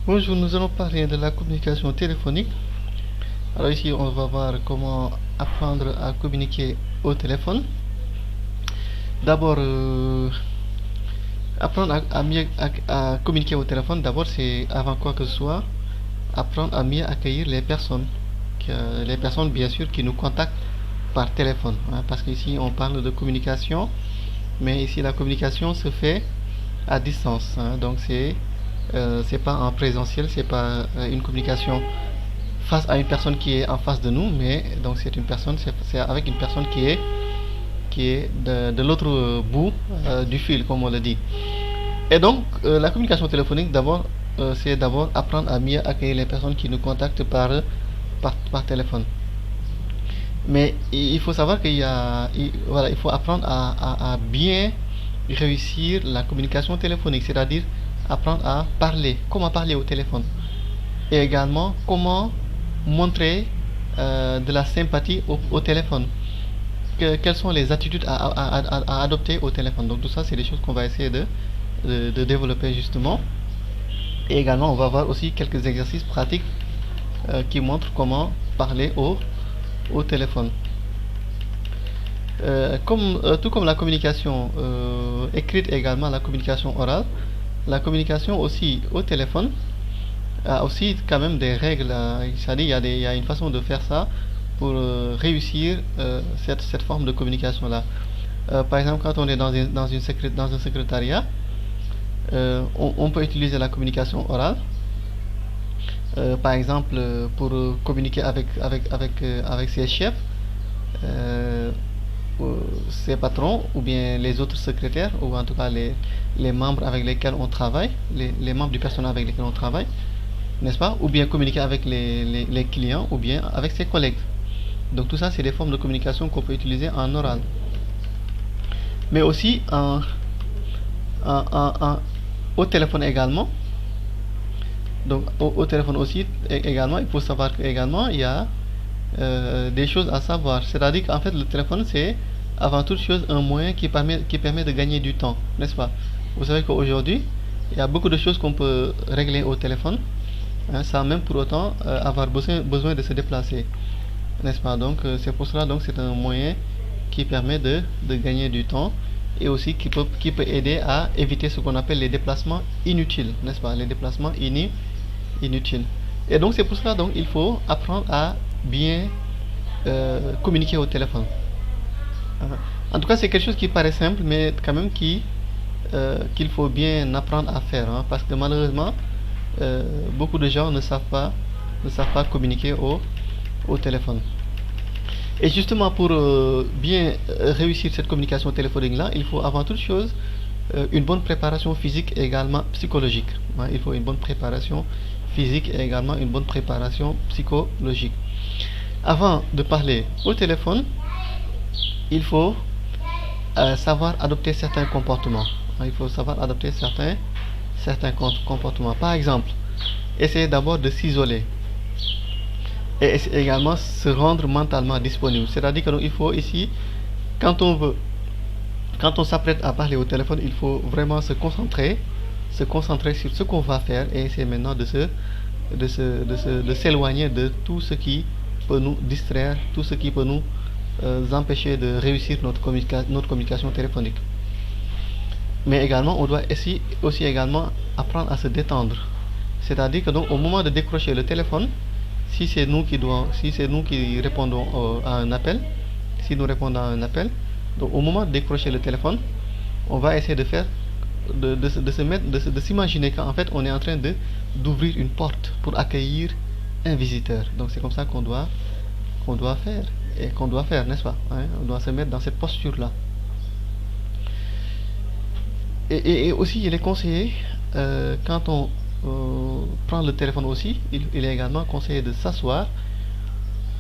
Bonjour, nous allons parler de la communication téléphonique. Alors ici, on va voir comment apprendre à communiquer au téléphone. D'abord, apprendre à mieux à communiquer au téléphone, d'abord, c'est avant quoi que ce soit, apprendre à mieux accueillir les personnes. Les personnes, bien sûr, qui nous contactent par téléphone. Parce qu'ici, on parle de communication, mais ici, la communication se fait à distance. Donc, c'est pas en présentiel, c'est pas une communication face à une personne qui est en face de nous, mais donc c'est une personne, c'est avec une personne qui est de l'autre bout du fil, comme on le dit. Et donc, la communication téléphonique, d'abord, c'est d'abord apprendre à mieux accueillir les personnes qui nous contactent par téléphone. Mais il faut savoir voilà, il faut apprendre à bien réussir la communication téléphonique, c'est-à-dire apprendre à parler, comment parler au téléphone, et également comment montrer de la sympathie au téléphone. Quelles sont les attitudes à adopter au téléphone. Donc tout ça, c'est des choses qu'on va essayer de développer justement. Et également, on va voir aussi quelques exercices pratiques qui montrent comment parler au téléphone. Tout comme la communication écrite et également la communication orale, la communication aussi au téléphone a aussi quand même des règles. C'est-à-dire il y a une façon de faire ça pour réussir cette forme de communication-là. Par exemple, quand on est dans un secrétariat, on peut utiliser la communication orale. Par exemple, pour communiquer avec ses chefs, euh, ses patrons, ou bien les autres secrétaires, ou en tout cas les membres avec lesquels on travaille, les membres du personnel avec lesquels on travaille, n'est-ce pas? Ou bien communiquer avec les clients, ou bien avec ses collègues. Donc tout ça, c'est des formes de communication qu'on peut utiliser en oral. Mais aussi en- au téléphone également. Donc au téléphone aussi également, il faut savoir qu'également, il y a des choses à savoir. C'est-à-dire qu'en fait, le téléphone, c'est avant toute chose un moyen qui permet de gagner du temps, n'est-ce pas? Vous savez qu'aujourd'hui, il y a beaucoup de choses qu'on peut régler au téléphone, sans même pour autant avoir besoin de se déplacer, n'est-ce pas? Donc c'est pour cela, donc c'est un moyen qui permet de gagner du temps, et aussi qui peut aider à éviter ce qu'on appelle les déplacements inutiles, n'est-ce pas? Les déplacements inutiles. Et donc c'est pour cela, donc il faut apprendre à bien communiquer au téléphone. En tout cas, c'est quelque chose qui paraît simple, mais quand même qu'il faut bien apprendre à faire, parce que malheureusement, beaucoup de gens ne savent pas communiquer au téléphone. Et justement, pour bien réussir cette communication téléphonique-là, il faut avant toute chose une bonne préparation physique et également psychologique. Il faut une bonne préparation physique et également une bonne préparation psychologique. Avant de parler au téléphone, il faut savoir adopter certains comportements. Il faut savoir adopter certains comportements. Par exemple, essayer d'abord de s'isoler et également se rendre mentalement disponible. C'est-à-dire qu'il faut ici, quand on veut, quand on s'apprête à parler au téléphone, il faut vraiment se concentrer sur ce qu'on va faire, et essayer maintenant de s'éloigner de tout ce qui peut nous distraire, tout ce qui peut nous empêcher de réussir notre communication téléphonique. Mais également, on doit aussi également apprendre à se détendre. C'est-à-dire que donc, au moment de décrocher le téléphone, si c'est nous qui répondons à un appel, si nous répondons à un appel, donc au moment de décrocher le téléphone, on va essayer de s'imaginer qu'en fait on est en train d'ouvrir une porte pour accueillir un visiteur. Donc c'est comme ça qu'on doit faire, n'est-ce pas? On doit se mettre dans cette posture-là. Et aussi, il est conseillé, quand on prend le téléphone aussi, il est également conseillé de s'asseoir,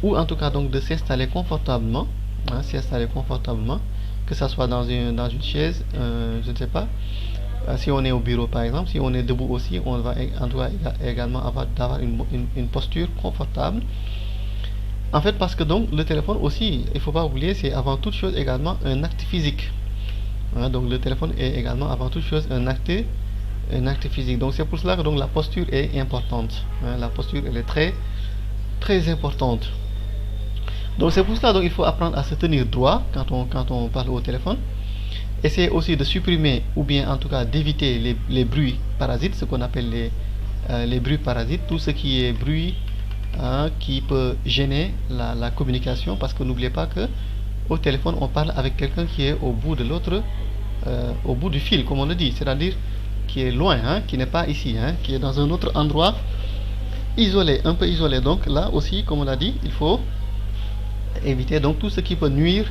ou en tout cas donc de s'installer confortablement, que ce soit dans une chaise, je ne sais pas. Si on est au bureau par exemple, si on est debout aussi, on doit également d'avoir une posture confortable. En fait, parce que donc le téléphone aussi, il ne faut pas oublier, c'est avant toute chose également un acte physique. Donc le téléphone est également avant toute chose un acte physique. Donc c'est pour cela que donc, la posture est importante. Hein, la posture, elle est très importante. Donc c'est pour cela donc il faut apprendre à se tenir droit quand on parle au téléphone. Essayer aussi de supprimer ou bien en tout cas d'éviter les bruits parasites, ce qu'on appelle les bruits parasites, tout ce qui est bruit hein, qui peut gêner la communication, parce que n'oubliez pas que au téléphone on parle avec quelqu'un qui est au bout de l'autre, au bout du fil comme on le dit, c'est-à-dire qui est loin, hein, qui n'est pas ici, hein, qui est dans un autre endroit isolé, un peu isolé. Donc là aussi, comme on l'a dit, il faut éviter donc tout ce qui peut nuire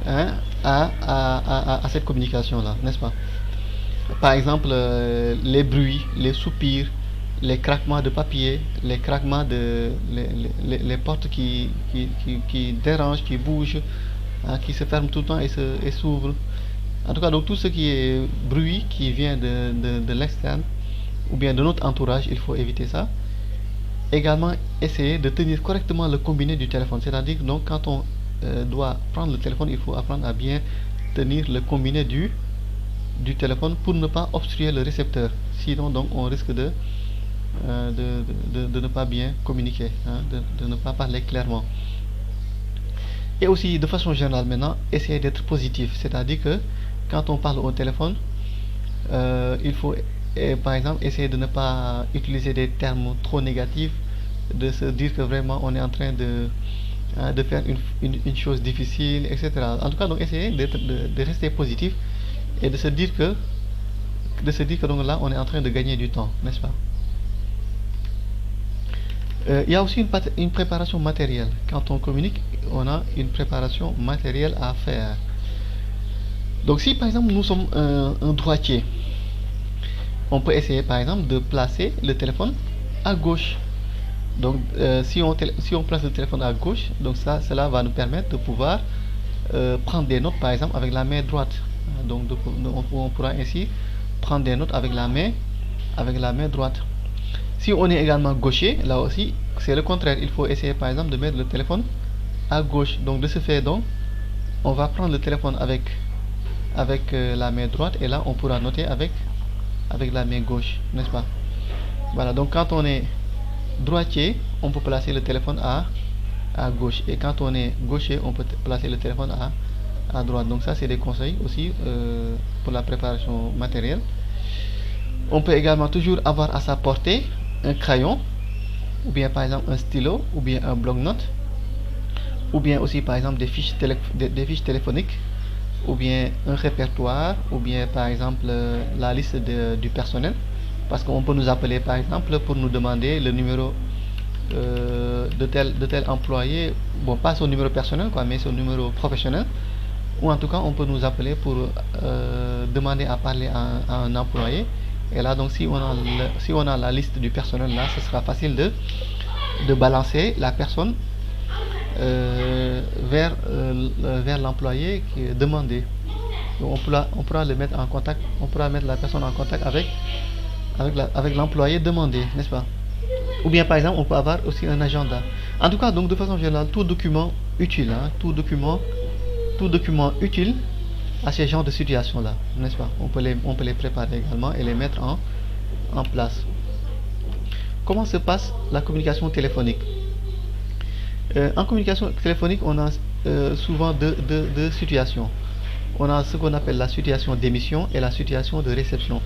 hein, à cette communication-là, n'est-ce pas? Par exemple, les bruits, les soupirs, les craquements de papier, les craquements de les portes qui dérangent, qui bougent, hein, qui se ferment tout le temps et s'ouvrent. En tout cas, donc tout ce qui est bruit qui vient de l'externe ou bien de notre entourage, il faut éviter ça. Également, essayer de tenir correctement le combiné du téléphone. C'est-à-dire, donc, quand on doit prendre le téléphone, il faut apprendre à bien tenir le combiné du téléphone pour ne pas obstruer le récepteur. Sinon, donc, on risque de ne pas bien communiquer, hein, de ne pas parler clairement. Et aussi, de façon générale maintenant, essayer d'être positif. C'est-à-dire que quand on parle au téléphone, il faut par exemple essayer de ne pas utiliser des termes trop négatifs, de se dire que vraiment on est en train de faire une chose difficile, etc. En tout cas, donc essayer de rester positif et de se dire que donc là on est en train de gagner du temps, n'est-ce pas? Il y a aussi une préparation matérielle. Quand on communique, on a une préparation matérielle à faire. Donc si par exemple nous sommes un droitier, on peut essayer par exemple de placer le téléphone à gauche. Donc si on place le téléphone à gauche, donc cela va nous permettre de pouvoir prendre des notes par exemple avec la main droite. Donc on pourra ainsi prendre des notes avec la main droite. Si on est également gaucher, là aussi c'est le contraire. Il faut essayer par exemple de mettre le téléphone à gauche. Donc de ce fait, donc on va prendre le téléphone avec la main droite et là on pourra noter avec la main gauche, n'est-ce pas? Voilà, donc quand on est droitier, on peut placer le téléphone à gauche, et quand on est gaucher, on peut placer le téléphone à droite. Donc ça, c'est des conseils aussi pour la préparation matérielle. On peut également toujours avoir à sa portée un crayon, ou bien par exemple un stylo, ou bien un bloc-notes, ou bien aussi par exemple des fiches téléphoniques, ou bien un répertoire, ou bien par exemple la liste du personnel, parce qu'on peut nous appeler par exemple pour nous demander le numéro de tel employé, bon pas son numéro personnel quoi, mais son numéro professionnel, ou en tout cas on peut nous appeler pour demander à parler à un employé. Et là donc si on a la liste du personnel là, ce sera facile de balancer la personne vers l'employé qui est demandé. Donc on pourra le mettre en contact, on pourra mettre la personne en contact avec l'employé demandé, n'est-ce pas? Ou bien par exemple on peut avoir aussi un agenda. En tout cas, donc de façon générale, tout document utile, hein, tout document utile à ces genres de situations là, n'est-ce pas? On peut les préparer également et les mettre en place. Comment se passe la communication téléphonique? En communication téléphonique, on a souvent deux situations. On a ce qu'on appelle la situation d'émission et la situation de réception.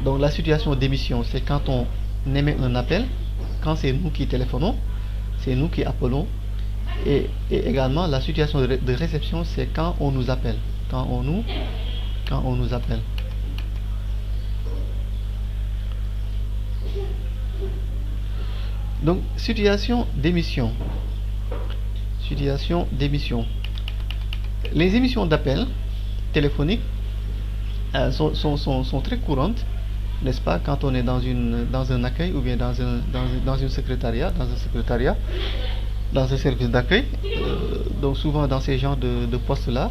Donc la situation d'émission, c'est quand on émet un appel, quand c'est nous qui téléphonons, c'est nous qui appelons. Et également la situation de réception, c'est quand on nous appelle. Quand on nous appelle. Donc situation d'émission. Les émissions d'appel téléphoniques sont très courantes, n'est-ce pas, quand on est dans un accueil ou bien dans un secrétariat, dans un service d'accueil. Donc souvent dans ces genres de postes là,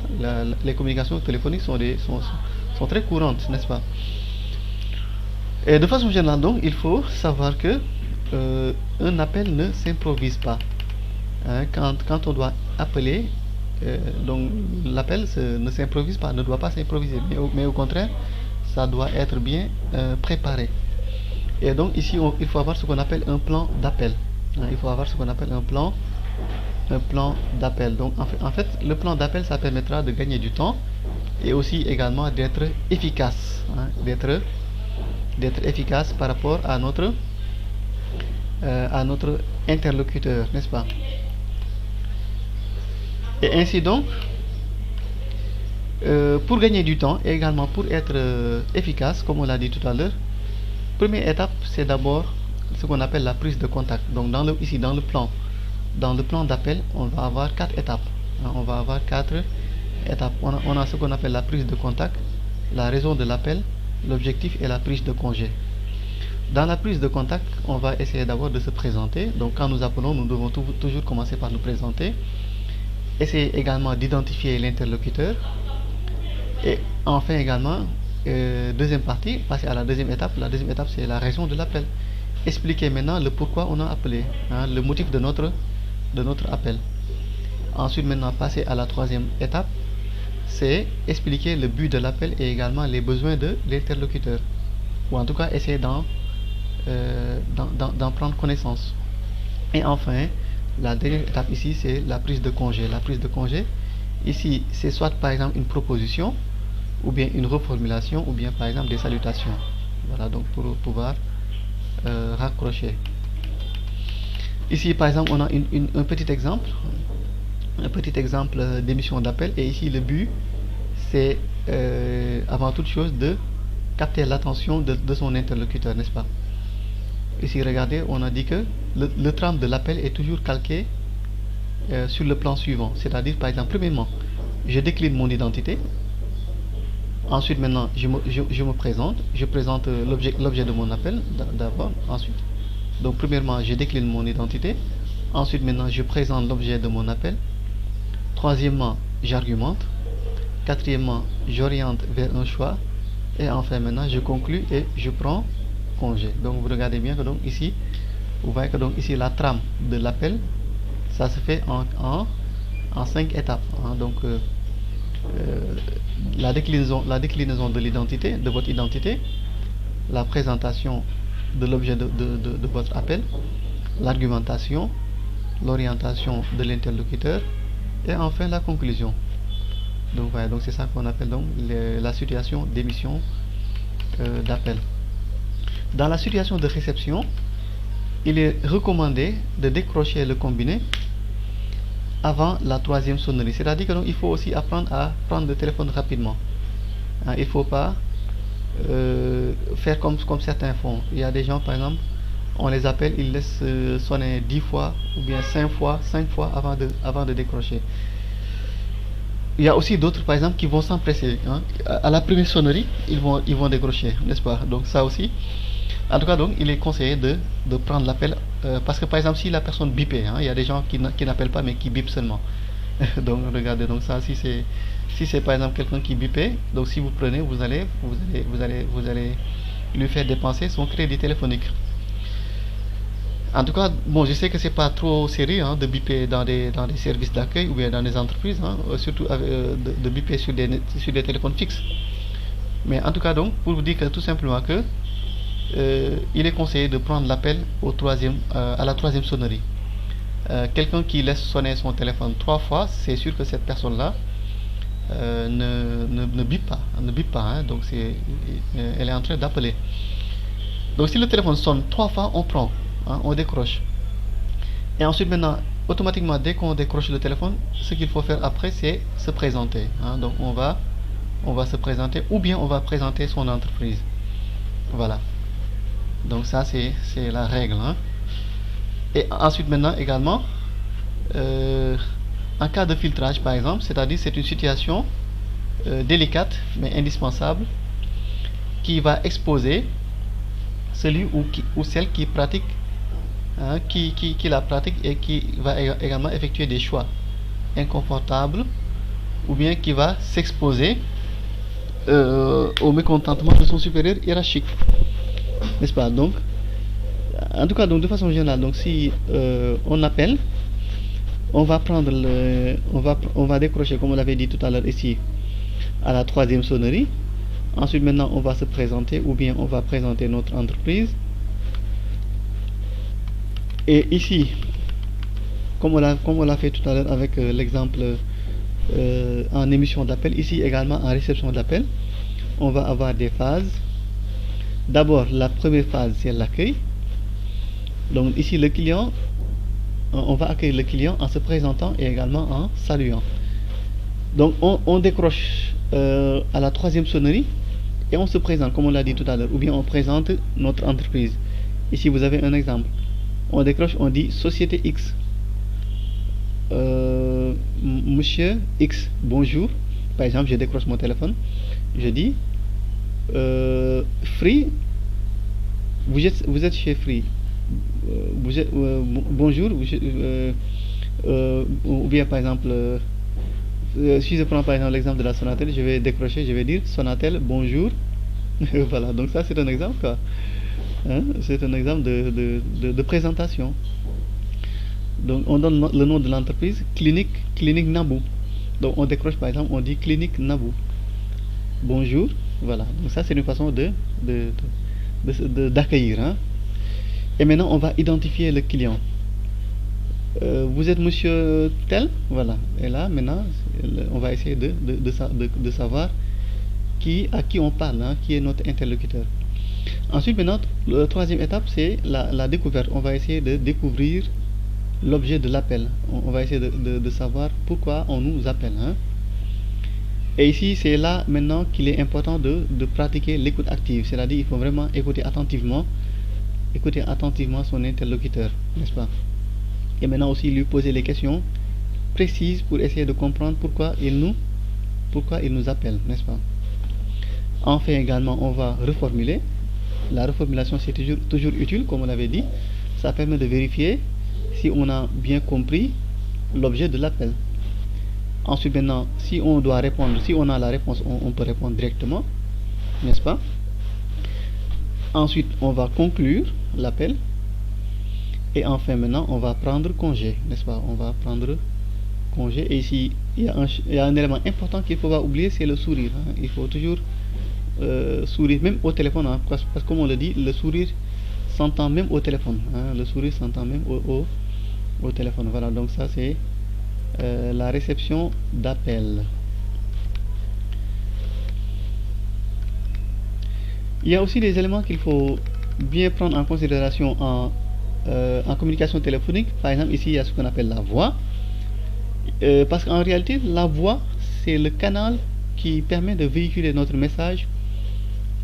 les communications téléphoniques sont très courantes, n'est-ce pas? Et de façon générale, donc il faut savoir que un appel ne s'improvise pas. Hein, quand on doit appeler, donc l'appel ne s'improvise pas, ne doit pas s'improviser, mais au contraire, ça doit être bien préparé. Et donc ici, il faut avoir ce qu'on appelle un plan d'appel. Il faut avoir ce qu'on appelle un plan d'appel. Donc en fait, le plan d'appel, ça permettra de gagner du temps et aussi également d'être efficace, d'être efficace par rapport à notre interlocuteur, n'est-ce pas? Et ainsi donc, pour gagner du temps et également pour être efficace, comme on l'a dit tout à l'heure, première étape, c'est d'abord ce qu'on appelle la prise de contact. Donc ici dans le plan d'appel, on va avoir 4 étapes. On va avoir 4 étapes. On a ce qu'on appelle la prise de contact, la raison de l'appel, l'objectif et la prise de congé. Dans la prise de contact, on va essayer d'abord de se présenter. Donc quand nous appelons, nous devons toujours commencer par nous présenter. Essayer également d'identifier l'interlocuteur. Et enfin également, deuxième partie, passer à la deuxième étape. La deuxième étape, c'est la raison de l'appel. Expliquer maintenant le pourquoi on a appelé, le motif de notre appel. Ensuite, maintenant, passer à la troisième étape, c'est expliquer le but de l'appel et également les besoins de l'interlocuteur. Ou en tout cas, essayer d'en prendre connaissance. Et enfin, la dernière étape ici, c'est la prise de congé. La prise de congé, ici, c'est soit par exemple une proposition, ou bien une reformulation, ou bien par exemple des salutations. Voilà, donc pour pouvoir raccrocher. Ici, par exemple, on a un petit exemple. Un petit exemple d'émission d'appel. Et ici, le but, c'est avant toute chose de capter l'attention de son interlocuteur, n'est-ce pas? Ici, regardez, on a dit que le trame de l'appel est toujours calqué sur le plan suivant. C'est-à-dire, par exemple, premièrement, je décline mon identité. Ensuite, maintenant, je me présente. Je présente l'objet de mon appel d'abord. Ensuite, donc, premièrement, je décline mon identité. Ensuite, maintenant, je présente l'objet de mon appel. Troisièmement, j'argumente. Quatrièmement, j'oriente vers un choix. Et enfin, maintenant, je conclus et je prends congé. Donc, vous regardez bien que donc ici, vous voyez que donc ici, la trame de l'appel, ça se fait en 5 étapes. Donc, la déclinaison de l'identité, de votre identité, la présentation de l'objet de votre appel, l'argumentation, l'orientation de l'interlocuteur et enfin la conclusion. Donc voilà, donc c'est ça qu'on appelle donc la situation d'émission d'appel. Dans la situation de réception, il est recommandé de décrocher le combiné avant la troisième sonnerie. C'est-à-dire que donc, il faut aussi apprendre à prendre le téléphone rapidement. Il ne faut pas faire comme certains font. Il y a des gens, par exemple, on les appelle, ils laissent sonner 10 fois ou bien 5 fois avant de décrocher. Il y a aussi d'autres, par exemple, qui vont s'empresser. À la première sonnerie, ils vont décrocher, n'est-ce pas? Donc ça aussi, en tout cas, donc, il est conseillé de prendre l'appel parce que, par exemple, si la personne bipait, il y a des gens qui n'appellent pas mais qui bipent seulement. Donc regardez, donc ça, si c'est par exemple quelqu'un qui bipait, donc si vous prenez, vous allez lui faire dépenser son crédit téléphonique. En tout cas, bon, je sais que c'est pas trop sérieux de biper dans des services d'accueil ou bien dans des entreprises, surtout de biper sur des téléphones fixes. Mais en tout cas, donc, pour vous dire que tout simplement que il est conseillé de prendre l'appel à la troisième sonnerie. Quelqu'un qui laisse sonner son téléphone 3 fois, c'est sûr que cette personne-là ne bip pas, donc elle est en train d'appeler. Donc si le téléphone sonne 3 fois, on prend, on décroche. Et ensuite maintenant, automatiquement, dès qu'on décroche le téléphone, ce qu'il faut faire après, c'est se présenter. Donc on va se présenter ou bien on va présenter son entreprise. Voilà. Donc ça c'est la règle. Et ensuite maintenant également, en cas de filtrage par exemple, c'est-à-dire c'est une situation délicate mais indispensable qui va exposer celui ou celle qui pratique, qui la pratique et qui va également effectuer des choix inconfortables ou bien qui va s'exposer au mécontentement de son supérieur hiérarchique, n'est-ce pas? Donc en tout cas, donc de façon générale, donc si on appelle, on va prendre on va décrocher, comme on l'avait dit tout à l'heure ici, à la troisième sonnerie. Ensuite, maintenant, on va se présenter ou bien on va présenter notre entreprise. Et ici, comme on l'a fait tout à l'heure avec l'exemple en émission d'appel, ici également en réception d'appel, on va avoir des phases. D'abord, la première phase, c'est l'accueil. Donc ici, le client, on va accueillir le client en se présentant et également en saluant. Donc on décroche à la troisième sonnerie et on se présente, comme on l'a dit tout à l'heure, ou bien on présente notre entreprise. Ici, vous avez un exemple. On décroche, on dit Société X. Monsieur X, bonjour. Par exemple, je décroche mon téléphone. Je dis Free, vous êtes chez Free. Bonjour. Ou bien par exemple, si je prends par exemple l'exemple de la Sonatel, je vais décrocher, je vais dire Sonatel, bonjour. Voilà, donc ça c'est un exemple quoi. Hein? C'est un exemple de présentation. Donc on donne le nom de l'entreprise, clinique Nabou. Donc on décroche par exemple, on dit clinique Nabou. Bonjour, voilà. Donc ça c'est une façon d'accueillir. Hein? Et maintenant on va identifier le client. Vous êtes monsieur tel, voilà. Et là maintenant on va essayer de savoir à qui on parle, hein, qui est notre interlocuteur. Ensuite maintenant, la troisième étape c'est la découverte. On va essayer de découvrir l'objet de l'appel. On va essayer de savoir pourquoi on nous appelle. Hein. Et ici, c'est là maintenant qu'il est important de pratiquer l'écoute active. C'est-à-dire qu'il faut vraiment écouter attentivement son interlocuteur, n'est-ce pas? Et maintenant aussi lui poser les questions précises pour essayer de comprendre pourquoi il nous appelle, n'est-ce pas? Enfin également, on va reformuler. La reformulation c'est toujours utile, comme on l'avait dit. Ça permet de vérifier si on a bien compris l'objet de l'appel. Ensuite maintenant, si on doit répondre, si on a la réponse, on peut répondre directement, n'est-ce pas? Ensuite, on va conclure l'appel. Et enfin maintenant, on va prendre congé, n'est-ce pas? On va prendre congé. Et ici, il y a un élément important qu'il ne faut pas oublier, c'est le sourire. Hein. Il faut toujours sourire, même au téléphone, hein, parce que comme on le dit, le sourire s'entend même au téléphone. Hein. Le sourire s'entend même au téléphone. Voilà, donc ça c'est la réception d'appel. Il y a aussi des éléments qu'il faut bien prendre en considération en communication téléphonique. Par exemple, ici il y a ce qu'on appelle la voix. Parce qu'en réalité, la voix, c'est le canal qui permet de véhiculer notre message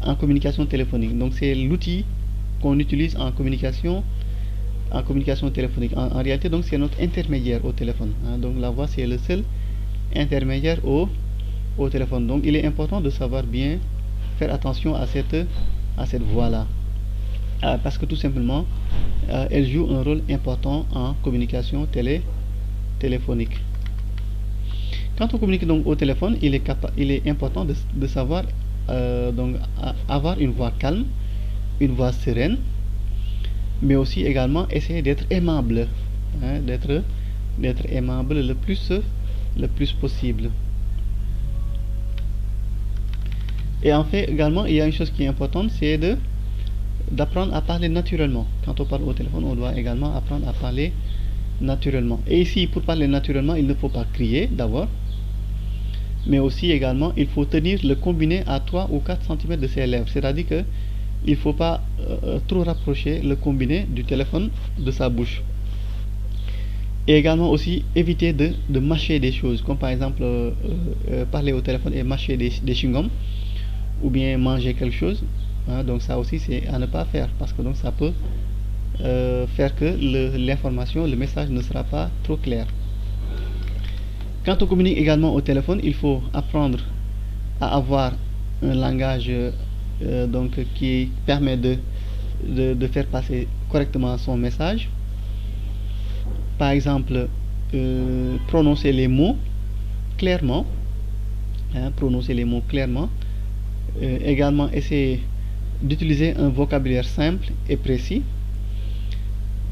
en communication téléphonique. Donc c'est l'outil qu'on utilise en communication téléphonique. En réalité, donc c'est notre intermédiaire au téléphone. Hein. Donc la voix, c'est le seul intermédiaire au téléphone. Donc il est important de savoir bien faire attention à cette voix-là. Parce que tout simplement, elle joue un rôle important en communication téléphonique. Quand on communique donc au téléphone, il est important de savoir donc avoir une voix calme, une voix sereine, mais aussi également essayer d'être aimable, hein, d'être aimable le plus possible. Et en fait également, il y a une chose qui est importante, c'est d'apprendre à parler naturellement. Quand on parle au téléphone, on doit également apprendre à parler naturellement. Et ici, pour parler naturellement, il ne faut pas crier d'abord, mais aussi également, il faut tenir le combiné à 3 ou 4 cm de ses lèvres. C'est-à-dire que il ne faut pas trop rapprocher le combiné du téléphone de sa bouche. Et également aussi éviter de mâcher des choses, comme par exemple parler au téléphone et mâcher des chewing-gums, ou bien manger quelque chose. Hein, donc ça aussi c'est à ne pas faire, parce que donc ça peut faire que l'information, le message ne sera pas trop clair. Quand on communique également au téléphone, il faut apprendre à avoir un langage donc qui permet de faire passer correctement son message. Par exemple, prononcer les mots clairement, hein, également essayer d'utiliser un vocabulaire simple et précis.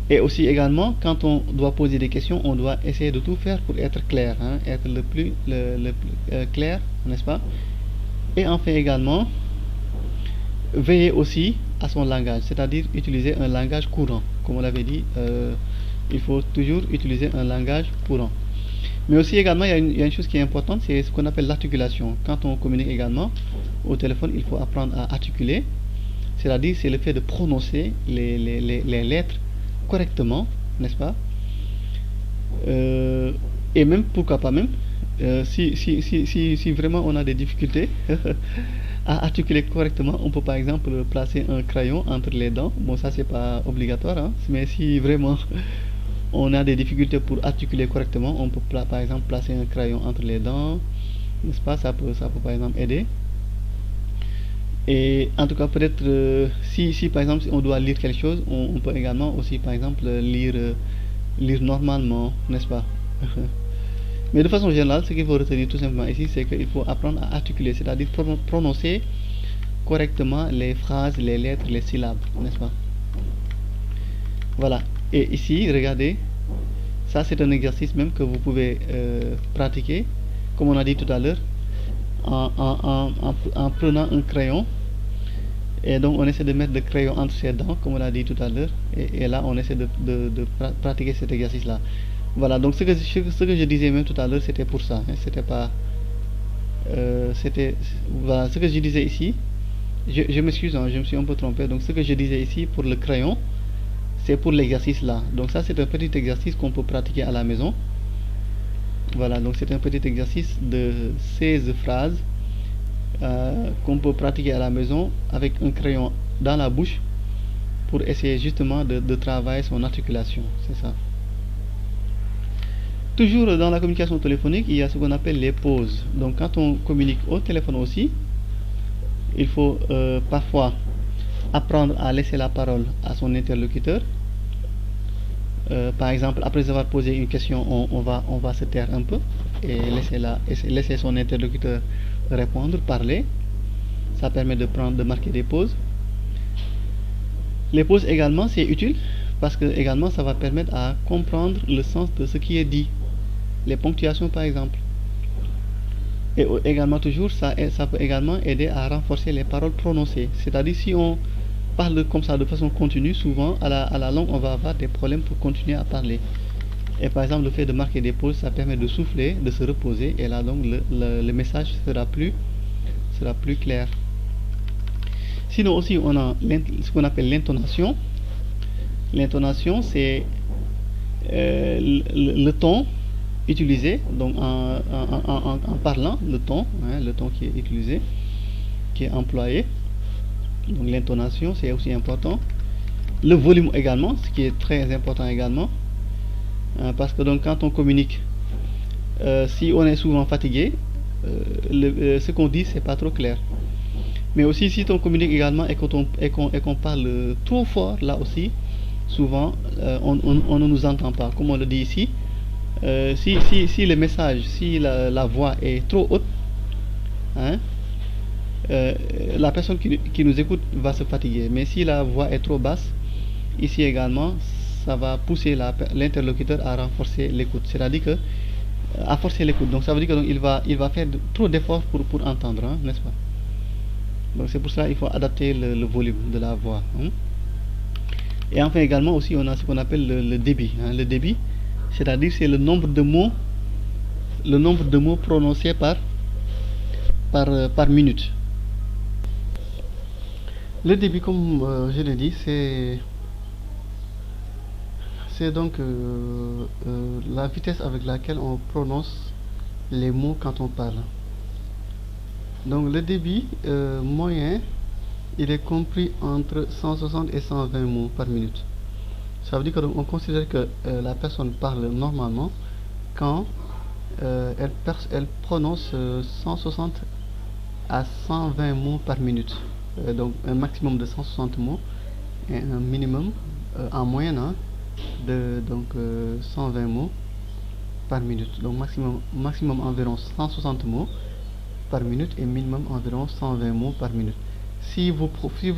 Et aussi également, quand on doit poser des questions, on doit essayer de tout faire pour être clair, hein, être le plus clair, n'est-ce pas? Et enfin également, veiller aussi à son langage, c'est-à-dire utiliser un langage courant. Comme on l'avait dit, il faut toujours utiliser un langage courant. Mais aussi également, il y a une chose qui est importante, c'est ce qu'on appelle l'articulation. Quand on communique également au téléphone, il faut apprendre à articuler, c'est-à-dire c'est le fait de prononcer les lettres correctement, n'est-ce pas? Et même, pourquoi pas même, si vraiment on a des difficultés à articuler correctement, on peut par exemple placer un crayon entre les dents. Bon, ça c'est pas obligatoire, hein, mais si vraiment on a des difficultés pour articuler correctement, on peut par exemple placer un crayon entre les dents, n'est-ce pas? Ça peut par exemple aider. Et en tout cas, peut-être si par exemple si on doit lire quelque chose, on peut également aussi par exemple lire normalement, n'est-ce pas? Mais de façon générale, ce qu'il faut retenir tout simplement ici, c'est qu'il faut apprendre à articuler, c'est-à-dire prononcer correctement les phrases, les lettres, les syllabes, n'est-ce pas? Voilà. Et ici, regardez, ça c'est un exercice même que vous pouvez pratiquer, comme on a dit tout à l'heure, en prenant un crayon. Et donc on essaie de mettre le crayon entre ses dents, comme on a dit tout à l'heure. Et là, on essaie de pratiquer cet exercice-là. Voilà, donc ce que je disais même tout à l'heure, c'était pour ça. Hein, c'était pas... voilà, ce que je disais ici, je m'excuse, hein, je me suis un peu trompé. Donc ce que je disais ici pour le crayon, c'est pour l'exercice là. Donc ça, c'est un petit exercice qu'on peut pratiquer à la maison. Voilà, donc c'est un petit exercice de 16 phrases qu'on peut pratiquer à la maison avec un crayon dans la bouche pour essayer justement de travailler son articulation. C'est ça. Toujours dans la communication téléphonique, il y a ce qu'on appelle les pauses. Donc quand on communique au téléphone aussi, il faut parfois apprendre à laisser la parole à son interlocuteur. Par exemple, après avoir posé une question, on va se taire un peu et laisser son interlocuteur répondre, parler. Ça permet de marquer des pauses. Les pauses également, c'est utile parce que également ça va permettre à comprendre le sens de ce qui est dit. Les ponctuations par exemple. Et également toujours, ça peut également aider à renforcer les paroles prononcées. C'est-à-dire si on parle comme ça de façon continue, souvent à la longue on va avoir des problèmes pour continuer à parler. Et par exemple le fait de marquer des pauses, ça permet de souffler, de se reposer, et là donc le message sera plus clair. Sinon aussi on a ce qu'on appelle l'intonation. L'intonation c'est le ton utilisé, donc en parlant, le ton qui est utilisé, qui est employé. Donc l'intonation c'est aussi important. Le volume également, ce qui est très important également, parce que donc quand on communique, si on est souvent fatigué, ce qu'on dit c'est pas trop clair. Mais aussi si on communique également et qu'on parle trop fort, là aussi souvent on ne nous entend pas, comme on le dit ici. Si le message, si la voix est trop haute, hein, la personne qui nous écoute va se fatiguer. Mais si la voix est trop basse, ici également, ça va pousser l'interlocuteur à renforcer l'écoute. C'est-à-dire que à forcer l'écoute. Donc ça veut dire qu'il va faire trop d'efforts pour entendre, hein, n'est-ce pas? Donc c'est pour ça qu'il faut adapter le volume de la voix. Hein. Et enfin également aussi on a ce qu'on appelle le débit. Hein. Le débit, c'est-à-dire c'est le nombre de mots prononcés par minute. Le débit, comme je l'ai dit, c'est donc la vitesse avec laquelle on prononce les mots quand on parle. Donc le débit moyen, il est compris entre 160 et 120 mots par minute. Ça veut dire qu'on considère que la personne parle normalement quand elle prononce 160 à 120 mots par minute. Donc un maximum de 160 mots et un minimum en moyenne de 120 mots par minute. Donc maximum environ 160 mots par minute et minimum environ 120 mots par minute. Si vous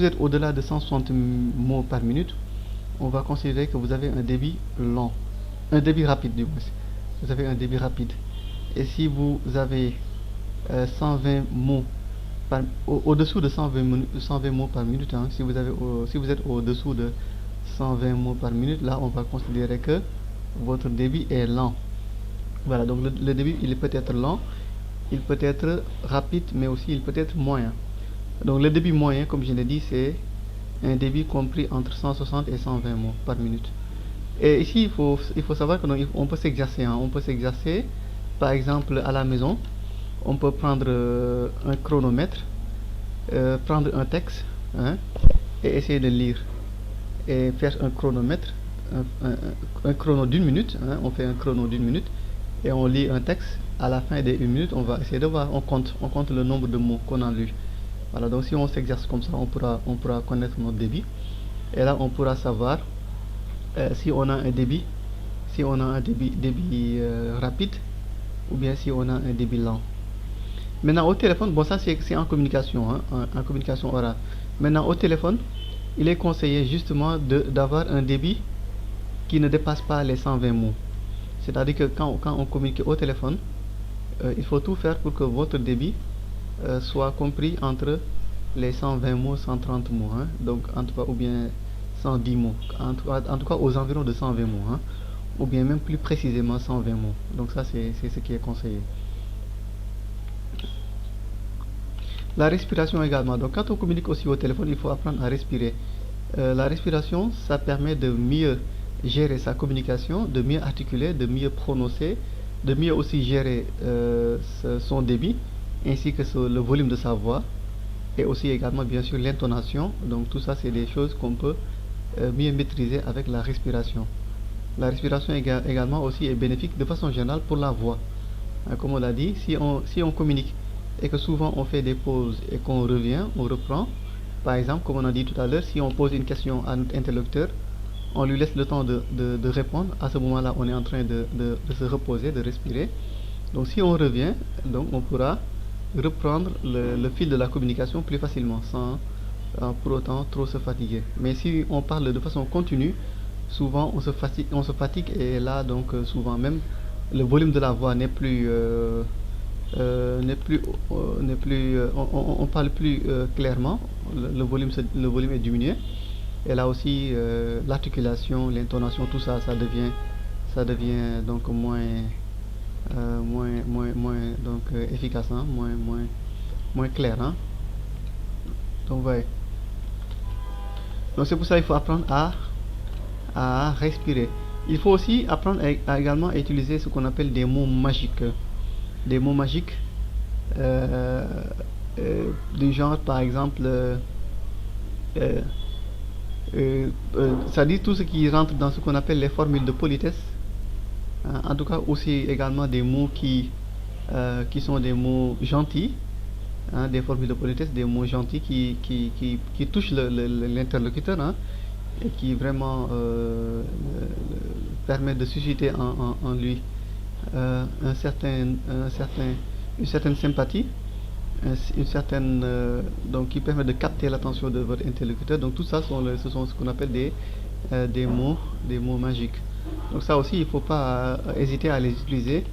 êtes au-delà de 160 mots par minute, on va considérer que vous avez un débit lent, un débit rapide du moins. vous avez un débit rapide. Et si vous avez 120 mots au-dessous de 120 mots par minute, hein. Si vous êtes au-dessous de 120 mots par minute, là on va considérer que votre débit est lent. Voilà, donc le débit il peut être lent, il peut être rapide, mais aussi il peut être moyen. Donc le débit moyen, comme je l'ai dit, c'est un débit compris entre 160 et 120 mots par minute. Et ici, il faut savoir qu'on peut s'exercer, hein. On peut s'exercer, par exemple, à la maison. On peut prendre un chronomètre, prendre un texte, hein, et essayer de lire. Et faire un chronomètre, un chrono d'une minute, hein. On fait un chrono d'une minute et on lit un texte. À la fin des 1 minute, on va essayer de voir, on compte le nombre de mots qu'on a lu. Voilà, donc si on s'exerce comme ça, on pourra connaître notre débit. Et là, on pourra savoir si on a un débit, rapide ou bien si on a un débit lent. Maintenant au téléphone, bon ça c'est en communication, hein, en communication orale. Maintenant au téléphone, il est conseillé justement d'avoir un débit qui ne dépasse pas les 120 mots. C'est-à-dire que quand on communique au téléphone, il faut tout faire pour que votre débit soit compris entre les 120 mots, 130 mots, hein, donc en tout cas, ou bien 110 mots, en tout cas aux environs de 120 mots, hein, ou bien même plus précisément 120 mots. Donc ça c'est ce qui est conseillé. La respiration également. Donc quand on communique aussi au téléphone, il faut apprendre à respirer. La respiration, ça permet de mieux gérer sa communication, de mieux articuler, de mieux prononcer, de mieux aussi gérer son débit, ainsi que le volume de sa voix, et aussi également bien sûr l'intonation. Donc tout ça c'est des choses qu'on peut mieux maîtriser avec la respiration. La respiration également aussi est bénéfique de façon générale pour la voix. Comme on l'a dit, si on communique et que souvent on fait des pauses et qu'on revient, on reprend. Par exemple, comme on a dit tout à l'heure, si on pose une question à notre interlocuteur, on lui laisse le temps de répondre. À ce moment-là, on est en train de se reposer, de respirer. Donc si on revient, donc on pourra reprendre le fil de la communication plus facilement, sans pour autant trop se fatiguer. Mais si on parle de façon continue, souvent on se fatigue et là donc souvent même le volume de la voix n'est plus on parle plus clairement, le volume est diminué, et là aussi l'articulation, l'intonation, tout ça devient donc moins donc efficace, hein, moins clair, hein. Donc ouais. Donc c'est pour ça qu'il faut apprendre à respirer. Il faut aussi apprendre également à utiliser ce qu'on appelle des mots magiques. Des mots magiques du genre par exemple ça dit tout ce qui rentre dans ce qu'on appelle les formules de politesse, hein. En tout cas aussi également des mots qui sont des mots gentils, hein, des formules de politesse, des mots gentils qui touchent l'interlocuteur, hein, et qui vraiment permet de susciter en lui une certaine sympathie, donc qui permet de capter l'attention de votre interlocuteur. Donc tout ça ce sont ce qu'on appelle des mots magiques. Donc ça aussi il ne faut pas hésiter à les utiliser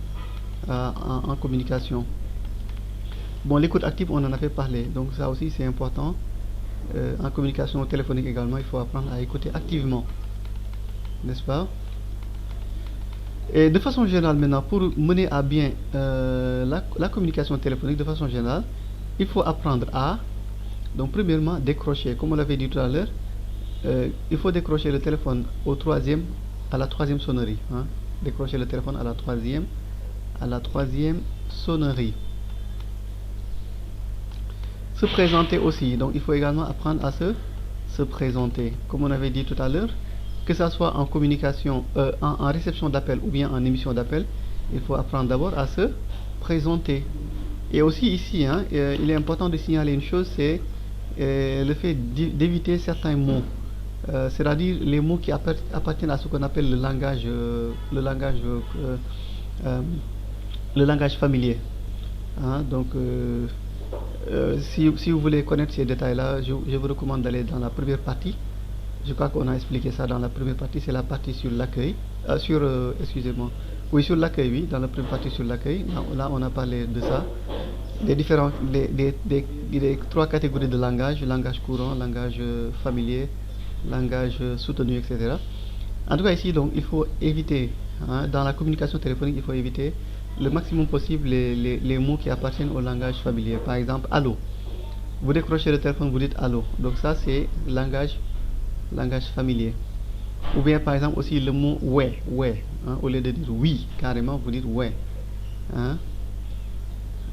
en communication. Bon, l'écoute active on en avait parlé, donc ça aussi c'est important. En communication téléphonique également, il faut apprendre à écouter activement, n'est-ce pas? Et de façon générale maintenant, pour mener à bien la communication téléphonique de façon générale, il faut apprendre à, donc premièrement, décrocher. Comme on l'avait dit tout à l'heure, il faut décrocher le téléphone à la troisième sonnerie, hein. Décrocher le téléphone à la troisième sonnerie. Se présenter aussi, donc il faut également apprendre à se présenter. Comme on avait dit tout à l'heure, que ce soit en communication, en réception d'appel ou bien en émission d'appel, il faut apprendre d'abord à se présenter. Et aussi ici, hein, il est important de signaler une chose, c'est le fait d'éviter certains mots, c'est-à-dire les mots qui appartiennent à ce qu'on appelle le langage familier, hein. Donc si vous voulez connaître ces détails-là, je vous recommande d'aller dans la première partie. Je crois qu'on a expliqué ça dans la première partie, c'est la partie sur l'accueil, excusez-moi, oui, sur l'accueil, oui, dans la première partie sur l'accueil, là on a parlé de ça. les différents, les trois catégories de langage: langage courant, langage familier, langage soutenu, etc. En tout cas, ici, donc, il faut éviter, hein, dans la communication téléphonique, il faut éviter le maximum possible les mots qui appartiennent au langage familier. Par exemple, allô. Vous décrochez le téléphone, vous dites allô. Donc ça, c'est langage familier. Ou bien, par exemple, aussi le mot ouais, ouais. Hein, au lieu de dire oui, carrément, vous dites ouais. Hein.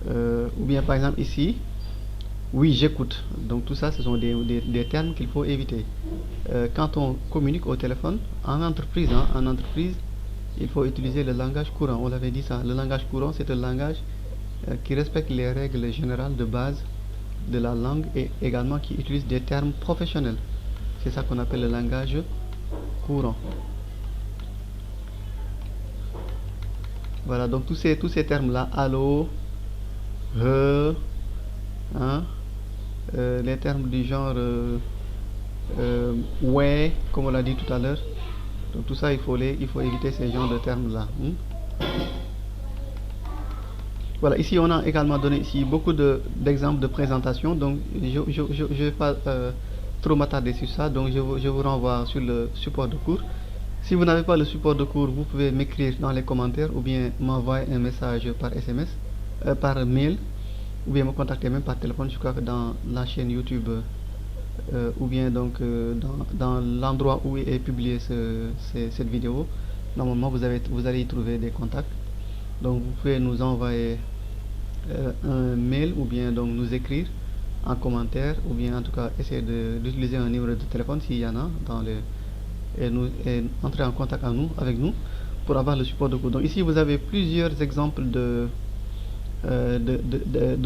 Ou bien, par exemple, ici, oui, j'écoute. Donc tout ça, ce sont des termes qu'il faut éviter. Quand on communique au téléphone, en entreprise, hein, il faut utiliser le langage courant. On l'avait dit ça. Le langage courant, c'est un langage qui respecte les règles générales de base de la langue et également qui utilise des termes professionnels. C'est ça qu'on appelle le langage courant. Voilà, donc tous ces termes-là, allô, hein, les termes du genre ouais, comme on l'a dit tout à l'heure. Donc tout ça, il faut éviter ces genres de termes-là. Voilà, ici on a également donné ici beaucoup d'exemples de présentation. Donc je ne vais pas trop m'attarder sur ça. Donc je vous renvoie sur le support de cours. Si vous n'avez pas le support de cours, vous pouvez m'écrire dans les commentaires ou bien m'envoyer un message par SMS, par mail, ou bien me contacter même par téléphone. Je crois que dans la chaîne YouTube ou bien donc dans l'endroit où est publiée cette vidéo, normalement vous allez y trouver des contacts. Donc vous pouvez nous envoyer un mail ou bien donc nous écrire en commentaire ou bien en tout cas essayer d'utiliser un numéro de téléphone s'il y en a dans les et entrer en contact avec nous pour avoir le support de cours. Donc ici vous avez plusieurs exemples de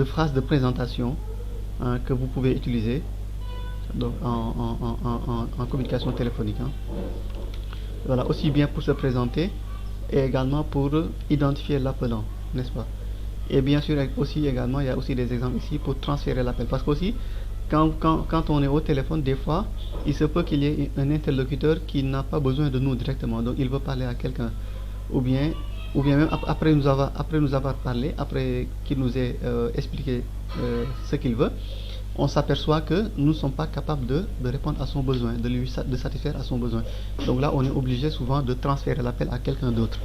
phrases de présentation, hein, que vous pouvez utiliser donc en communication téléphonique, hein. Voilà, aussi bien pour se présenter et également pour identifier l'appelant, n'est-ce pas? Et bien sûr aussi également il y a aussi des exemples ici pour transférer l'appel, parce qu'aussi quand on est au téléphone, des fois il se peut qu'il y ait un interlocuteur qui n'a pas besoin de nous directement, donc il veut parler à quelqu'un, ou bien même après nous avoir parlé, après qu'il nous ait expliqué ce qu'il veut, on s'aperçoit que nous ne sommes pas capables de répondre à son besoin, de satisfaire à son besoin. Donc là, on est obligé souvent de transférer l'appel à quelqu'un d'autre.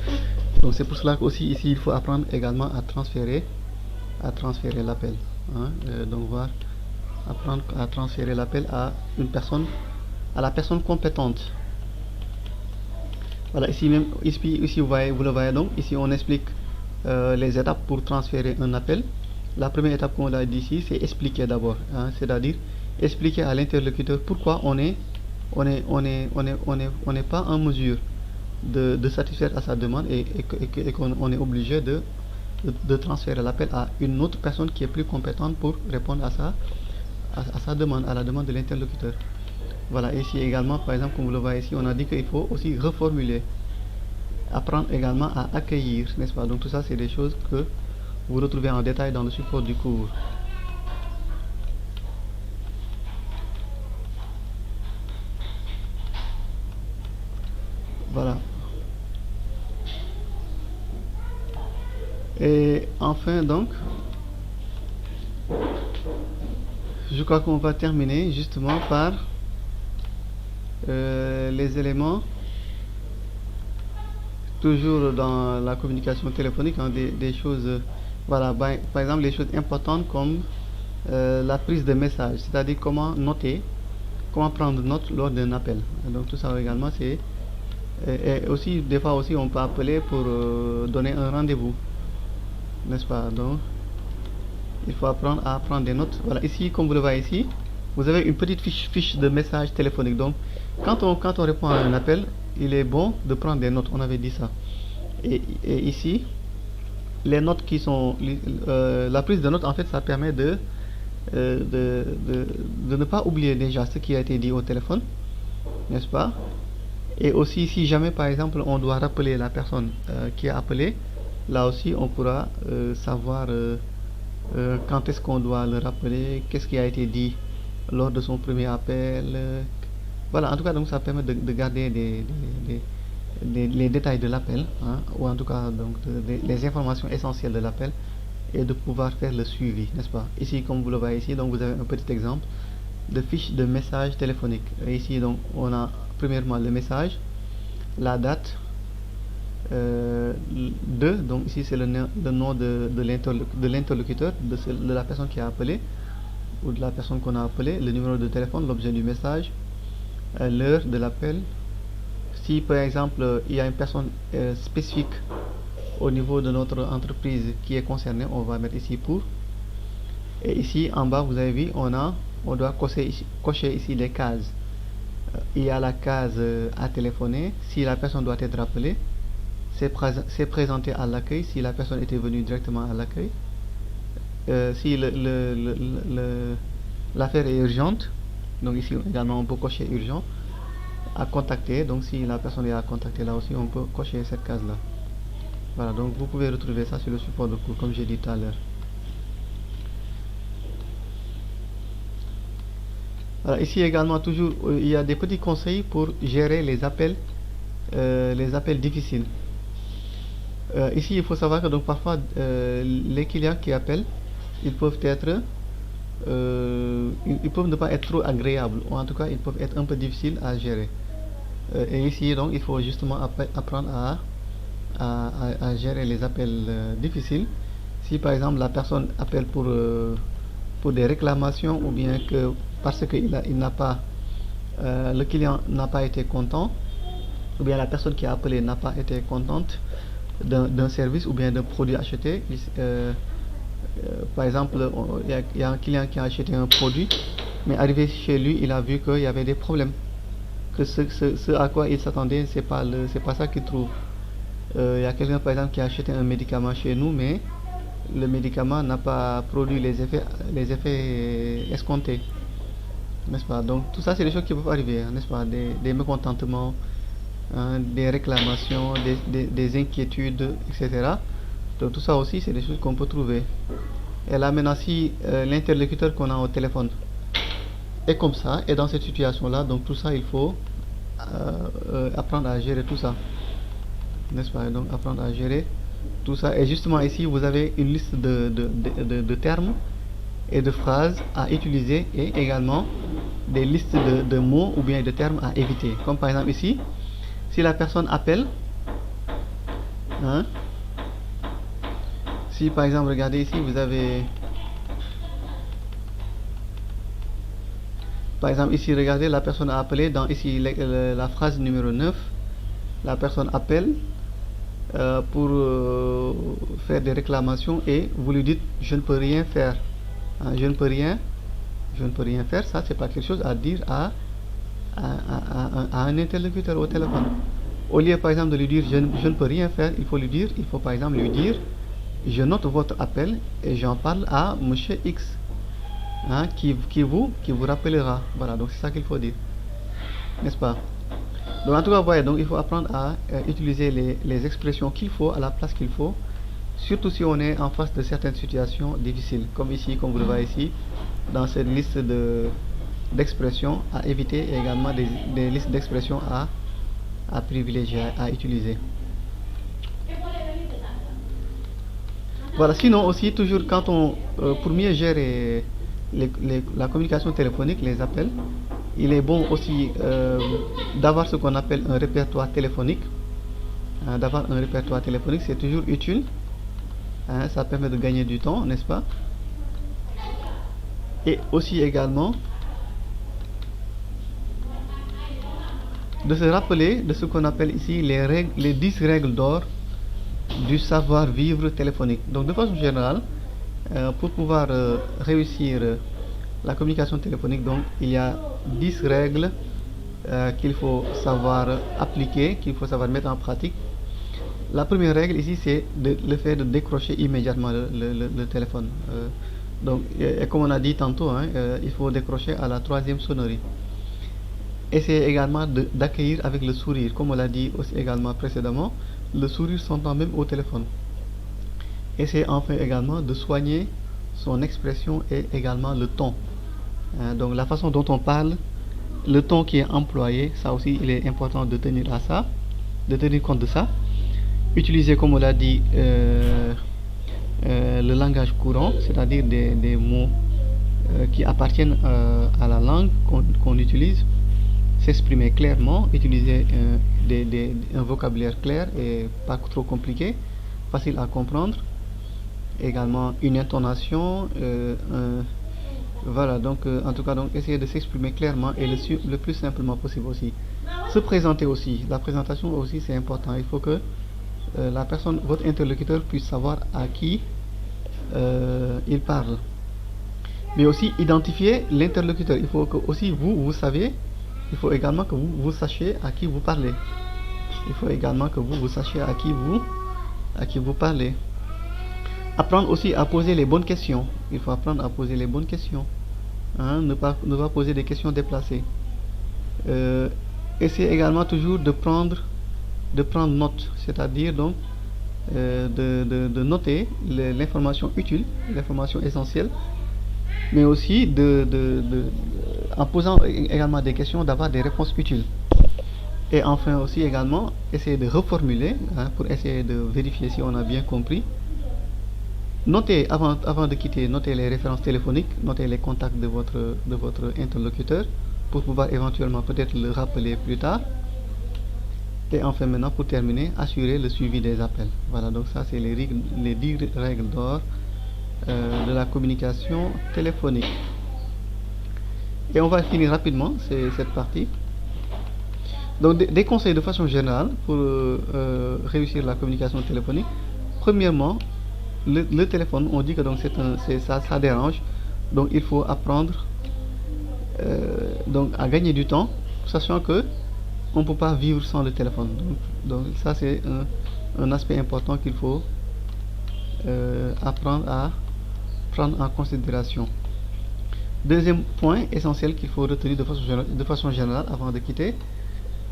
Donc c'est pour cela qu'aussi ici, il faut apprendre également à transférer l'appel, hein. Donc apprendre à transférer l'appel à la personne compétente. Voilà, ici vous le voyez, donc ici on explique les étapes pour transférer un appel. La première étape qu'on a dit ici, c'est expliquer d'abord, hein, c'est-à-dire expliquer à l'interlocuteur pourquoi on n'est pas en mesure de satisfaire à sa demande et qu'on est obligé de transférer l'appel à une autre personne qui est plus compétente pour répondre à sa demande, à la demande de l'interlocuteur. Voilà, ici également, par exemple, comme vous le voyez ici, on a dit qu'il faut aussi reformuler, apprendre également à accueillir, n'est-ce pas? Donc tout ça, c'est des choses que vous retrouvez en détail dans le support du cours. Voilà. Et enfin, donc, je crois qu'on va terminer justement par les éléments, toujours dans la communication téléphonique, hein, des choses, voilà, par exemple les choses importantes comme la prise de message, c'est-à-dire comment prendre note lors d'un appel. Donc tout ça également, c'est et aussi des fois aussi on peut appeler pour donner un rendez-vous, n'est-ce pas? Donc il faut apprendre à prendre des notes. Voilà, ici comme vous le voyez ici, vous avez une petite fiche de message téléphonique. Donc quand on répond à un appel, il est bon de prendre des notes, on avait dit ça. Et ici les notes qui sont la prise de notes, en fait, ça permet de ne pas oublier déjà ce qui a été dit au téléphone, n'est-ce pas? Et aussi si jamais par exemple on doit rappeler la personne qui a appelé, là aussi on pourra savoir quand est-ce qu'on doit le rappeler, qu'est-ce qui a été dit lors de son premier appel. Voilà, en tout cas, donc ça permet de garder les détails de l'appel, hein, ou en tout cas donc les informations essentielles de l'appel, et de pouvoir faire le suivi, n'est-ce pas? Ici, comme vous le voyez ici, donc vous avez un petit exemple de fiche de message téléphonique. Et ici, donc, on a premièrement le message, la date, donc ici c'est le nom de l'interlocuteur, de la personne qui a appelé, ou de la personne qu'on a appelé, le numéro de téléphone, l'objet du message, l'heure de l'appel. Si par exemple il y a une personne spécifique au niveau de notre entreprise qui est concernée, on va mettre ici pour. Et ici en bas, vous avez vu, on doit cocher ici les cases. Il y a la case à téléphoner, si la personne doit être appelée. C'est présenté à l'accueil, si la personne était venue directement à l'accueil. Si l'affaire est urgente, donc ici également on peut cocher urgent. À contacter, donc si la personne est à contacter, là aussi on peut cocher cette case là. Voilà, donc vous pouvez retrouver ça sur le support de cours comme j'ai dit tout à l'heure. Voilà, ici également toujours il y a des petits conseils pour gérer les appels difficiles. Ici il faut savoir que donc parfois les clients qui appellent, ils peuvent ne pas être trop agréables, ou en tout cas ils peuvent être un peu difficiles à gérer. Et ici donc il faut justement apprendre à gérer les appels difficiles. Si par exemple la personne appelle pour des réclamations, ou bien que parce que le client n'a pas été content, ou bien la personne qui a appelé n'a pas été contente d'un service ou bien d'un produit acheté. Par exemple, il y a un client qui a acheté un produit, mais arrivé chez lui, il a vu qu'il y avait des problèmes, que ce à quoi il s'attendait, c'est pas ça qu'il trouve. Il y a quelqu'un par exemple qui a acheté un médicament chez nous, mais le médicament n'a pas produit les effets escomptés, n'est-ce pas? Donc tout ça, c'est des choses qui peuvent arriver, n'est-ce pas? Des mécontentements, des réclamations, des inquiétudes, etc. Donc tout ça aussi, c'est des choses qu'on peut trouver. Et là maintenant, si l'interlocuteur qu'on a au téléphone est comme ça, et dans cette situation-là, donc tout ça, il faut apprendre à gérer tout ça, n'est-ce pas? Donc apprendre à gérer tout ça. Et justement ici, vous avez une liste de termes et de phrases à utiliser, et également des listes de mots ou bien de termes à éviter. Comme par exemple ici, si la personne appelle, hein, si par exemple, regardez ici, vous avez, par exemple ici, regardez, la personne a appelé, dans ici la phrase numéro 9, la personne appelle pour faire des réclamations, et vous lui dites je ne peux rien faire, hein, je ne peux rien faire. Ça, c'est pas quelque chose à dire à un interlocuteur au téléphone. Au lieu par exemple de lui dire je ne peux rien faire, il faut par exemple lui dire je note votre appel et j'en parle à monsieur X, hein, qui vous rappellera. Voilà, donc c'est ça qu'il faut dire, n'est-ce pas? Donc en tout cas, voyez, donc il faut apprendre à utiliser les expressions qu'il faut à la place qu'il faut, surtout si on est en face de certaines situations difficiles, comme ici, comme vous le voyez ici, dans cette liste d'expressions à éviter, et également des listes d'expressions à privilégier, à utiliser. Voilà, sinon aussi, toujours quand pour mieux gérer la communication téléphonique, les appels, il est bon aussi d'avoir ce qu'on appelle un répertoire téléphonique. D'avoir un répertoire téléphonique, c'est toujours utile. Ça permet de gagner du temps, n'est-ce pas? Et aussi également de se rappeler de ce qu'on appelle ici les 10 règles d'or du savoir-vivre téléphonique. Donc de façon générale, pour pouvoir réussir la communication téléphonique, donc il y a 10 règles qu'il faut savoir appliquer, qu'il faut savoir mettre en pratique. La première règle ici, c'est le fait de décrocher immédiatement le téléphone. Donc, et comme on a dit tantôt, hein, il faut décrocher à la 3e sonnerie. Essayez également d'accueillir avec le sourire, comme on l'a dit aussi également précédemment, le sourire s'entend même au téléphone. Essayez enfin également de soigner son expression et également le ton. Donc la façon dont on parle, le ton qui est employé, ça aussi il est important de tenir compte de ça. Utilisez, comme on l'a dit, le langage courant, c'est-à-dire des mots qui appartiennent à la langue qu'on utilise, s'exprimer clairement, utiliser un vocabulaire clair et pas trop compliqué, facile à comprendre. Également une intonation, voilà, donc en tout cas, donc essayer de s'exprimer clairement et le plus simplement possible aussi. Se présenter aussi, la présentation aussi c'est important. Il faut que la personne, votre interlocuteur, puisse savoir à qui il parle. Mais aussi identifier l'interlocuteur. Il faut que aussi vous savez, il faut également que vous sachiez à qui vous parlez. Il faut également que vous sachiez à qui vous parlez. Apprendre aussi à poser les bonnes questions. Il faut apprendre à poser les bonnes questions. Hein, ne pas poser des questions déplacées. Essayez également toujours de prendre note, c'est-à-dire donc de noter l'information utile, l'information essentielle, mais aussi en posant également des questions, d'avoir des réponses utiles. Et enfin aussi également, essayer de reformuler, hein, pour essayer de vérifier si on a bien compris. Notez, avant de quitter, notez les références téléphoniques, notez les contacts de votre interlocuteur pour pouvoir éventuellement peut-être le rappeler plus tard. Et enfin maintenant, pour terminer, assurer le suivi des appels. Voilà, donc ça c'est les 10 règles d'or de la communication téléphonique. Et on va finir rapidement cette partie. Donc des conseils de façon générale pour réussir la communication téléphonique. Premièrement, le téléphone, on dit que donc ça dérange, donc il faut apprendre donc à gagner du temps, sachant que on ne peut pas vivre sans le téléphone. Donc ça c'est un aspect important qu'il faut apprendre à prendre en considération. Deuxième point essentiel qu'il faut retenir de façon générale avant de quitter,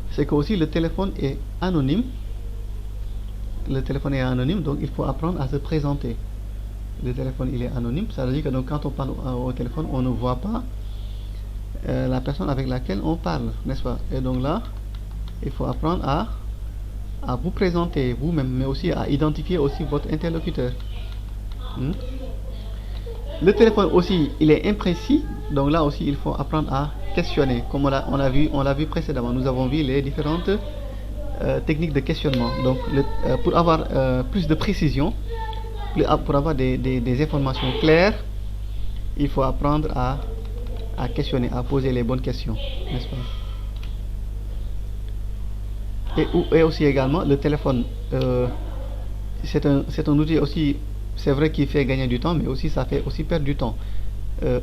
c'est que aussi le téléphone est anonyme. Le téléphone est anonyme, donc il faut apprendre à se présenter. Le téléphone il est anonyme, ça veut dire que donc quand on parle au téléphone, on ne voit pas la personne avec laquelle on parle, n'est-ce pas? Et donc là, il faut apprendre à vous présenter vous-même, mais aussi à identifier aussi votre interlocuteur. Le téléphone aussi, il est imprécis, donc là aussi il faut apprendre à questionner, comme on l'a vu précédemment. Nous avons vu les différentes techniques de questionnement. Donc pour avoir plus de précision, pour avoir des informations claires, il faut apprendre à questionner, à poser les bonnes questions, n'est-ce pas? Et aussi également, le téléphone, c'est un outil aussi, c'est vrai qu'il fait gagner du temps, mais aussi ça fait aussi perdre du temps.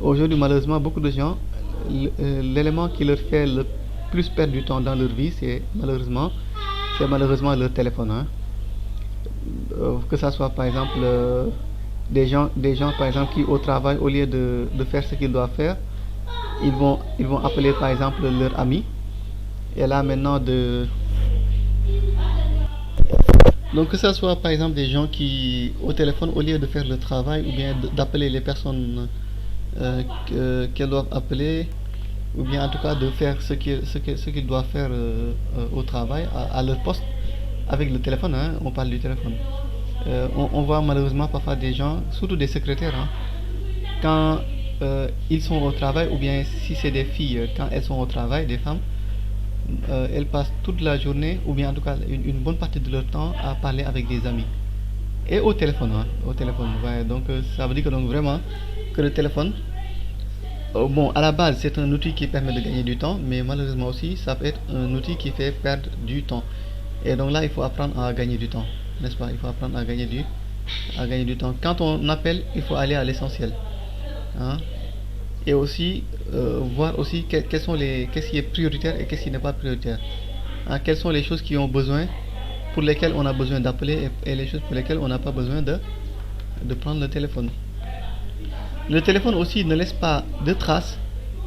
Aujourd'hui, malheureusement, beaucoup de gens, l'élément qui leur fait le plus perdre du temps dans leur vie, c'est malheureusement leur téléphone. Hein. Que ça soit par exemple des gens par exemple qui au travail, au lieu de faire ce qu'ils doivent faire, ils vont appeler par exemple leur ami. Et là maintenant donc que ce soit par exemple des gens qui au téléphone, au lieu de faire le travail ou bien d'appeler les personnes qu'elles doivent appeler, ou bien en tout cas de faire ce qu'ils doivent faire au travail, à leur poste, avec le téléphone, hein, on parle du téléphone. On voit malheureusement parfois des gens, surtout des secrétaires, hein, quand ils sont au travail, ou bien si c'est des filles, quand elles sont au travail, des femmes, elles passent toute la journée, ou bien en tout cas une bonne partie de leur temps, à parler avec des amis. Et au téléphone, hein, ouais, donc ça veut dire que donc vraiment que le téléphone, bon, à la base c'est un outil qui permet de gagner du temps, mais malheureusement aussi ça peut être un outil qui fait perdre du temps. Et donc là il faut apprendre à gagner du temps, n'est-ce pas? Il faut apprendre à gagner du temps. Quand on appelle, il faut aller à l'essentiel, hein? Et aussi voir aussi qu'est-ce qui est prioritaire et qu'est-ce qui n'est pas prioritaire, hein? Quelles sont les choses pour lesquelles on a besoin d'appeler, et les choses pour lesquelles on n'a pas besoin de prendre le téléphone. Le téléphone aussi ne laisse pas de traces,